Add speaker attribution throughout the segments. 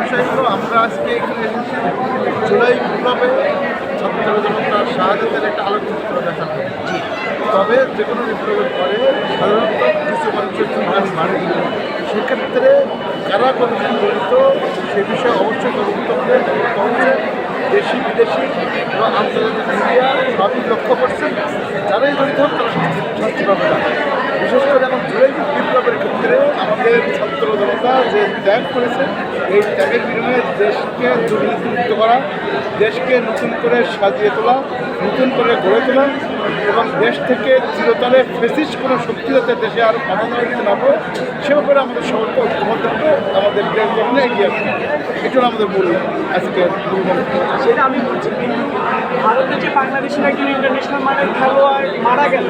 Speaker 1: বিষয় হলো আমরা আজকে এখানে এসেছি জুলাই বিপ্লবে ছাত্র জনতার শাহাদাতের একটা আলোকচিত্র দেখানো। তবে যে কোনো বিপ্লবের পরে সাধারণত কিছু মানুষের জীবন মারে দিল, সেক্ষেত্রে কারা কতদিন জড়িত সে বিষয়ে অবশ্যই তদন্ত করে হচ্ছে। দেশি বিদেশি এবং আন্তর্জাতিক মিডিয়া সবই লক্ষ্য করছেন, যারাই জড়িত হোক তারা শাস্তি পাবে না। বিশেষ করে এখন জুলাই বিপ্লবের ক্ষেত্রে আমাদের ছাত্র জনতা যে ত্যাগ করেছে, এই ত্যাগের বিনিময়ে দেশকে দুর্নীতিমুক্ত করা, দেশকে নতুন করে সাজিয়ে তোলা, নতুন করে গড়ে তোলা এবং দেশ থেকে চিরতরে ফেসিস্ট কোনো শক্তি যাতে দেশে আর ক্ষমতা দিতে না পারে সে ব্যাপারে আমাদের সবাইকে ঐক্যবদ্ধ হবে, আমাদের দেশ গঠনে এগিয়ে আসবে। এটা হলো আমাদের মূল আজকের
Speaker 2: সেটা আমি বলছি। কিন্তু ভারতে যে বাংলাদেশের একজন ইন্টারন্যাশনাল মানের খেলোয়াড় মারা গেল,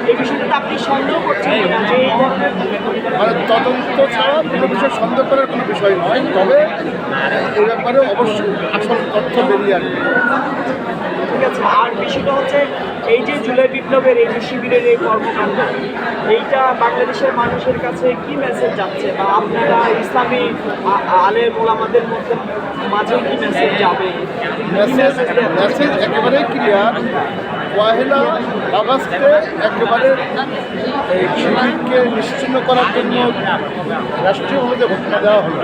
Speaker 2: এই বিষয়টা আপনি সন্দেহ করছেন না যে এই ধরনের
Speaker 1: মানে তদন্ত ছাড়া কোনো বিষয় সন্দেহ করার কোনো বিষয় নয়, তবে এই ব্যাপারে অবশ্যই আসল তথ্য বেরিয়ে আসবে।
Speaker 2: ঠিক আছে। আর বিষয়টা হচ্ছে এই যে জুলাই বিপ্লবের এই যে শিবিরের এই কর্মকাণ্ড, এইটা বাংলাদেশের মানুষের কাছে কি মেসেজ যাচ্ছে, বা আপনারা ইসলামী আলেম ওলামাদের মধ্যে মাঝে কি মেসেজ যাবে?
Speaker 1: মেসেজ একেবারেই ক্লিয়ার। পহেলা আগস্টে একেবারে এই শিবিরকে নিশ্চিহ্ন করার জন্য রাষ্ট্রীয়ভাবে ঘোষণা দেওয়া হলো।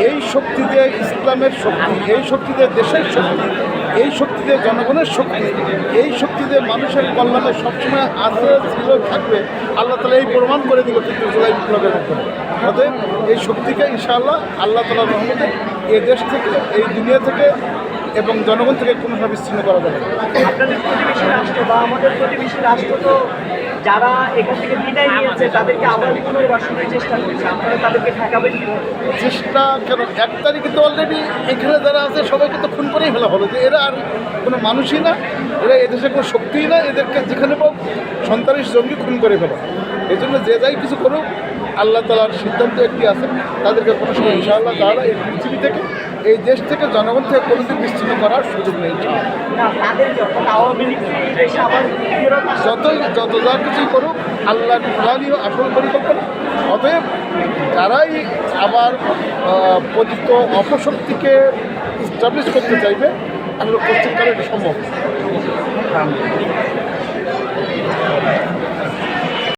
Speaker 1: এই শক্তিতে ইসলামের শক্তি, এই শক্তিতে দেশের শক্তি, এই শক্তিতে জনগণের শক্তি, এই শক্তিতে মানুষের কল্যাণে সবসময় আছে, ছিল, থাকবে। আল্লাহ তালা এই প্রমাণ করে দিল কিন্তু জুলাই বিপ্লবের মাধ্যমে। অতএব এই শক্তিকে ইনশাআল্লাহ আল্লাহ তালার রহমতে এই দেশ থেকে, এই দুনিয়া থেকে এবং জনগণ থেকে কোনোভাবে বিচ্ছিন্ন করা যাবে না।
Speaker 2: আপনাদের প্রতিবেশী রাষ্ট্র বা আমাদের প্রতিবেশী রাষ্ট্র তো যারা এখান থেকে বিদায় নিয়েছে তাদেরকে আবার পুনর্বাসনের চেষ্টা করছে, আপনারা তাদেরকে ঠেকাবেন কি?
Speaker 1: চেষ্টা কেন, 1 তারিখে তো অলরেডি এখানে যারা আছে সবাইকে তো খুন করেই ফেলা হলো, যে এরা আর কোনো মানুষই না, এরা এদেশে কোনো শক্তিই না, এদেরকে যেখানে পাও সন্ত্রাসী জঙ্গি খুন করে ফেলো। এই জন্য যে যাই কিছু করুক, আল্লাহ তালার সিদ্ধান্ত একটি আছে, তাদেরকে কোনো সময় ইনশাআল্লাহ তারা এই পৃথিবী থেকে, এই দেশ থেকে, জনগণ থেকে কোনোদিন বিচ্ছিন্ন করার সুযোগ নেই।
Speaker 2: না, তাদের যখন আওয়ামী লীগ এই দেশে আবার ফেরত আসে,
Speaker 1: যত যা কিছুই করুক আল্লাহর প্ল্যানই আসল পরিকল্পনা। অতএব যারাই আবার পতিত অপশক্তিকে ইস্টাবলিশ করতে চাইবে, আসলে প্রত্যেককালে এটা সম্ভব।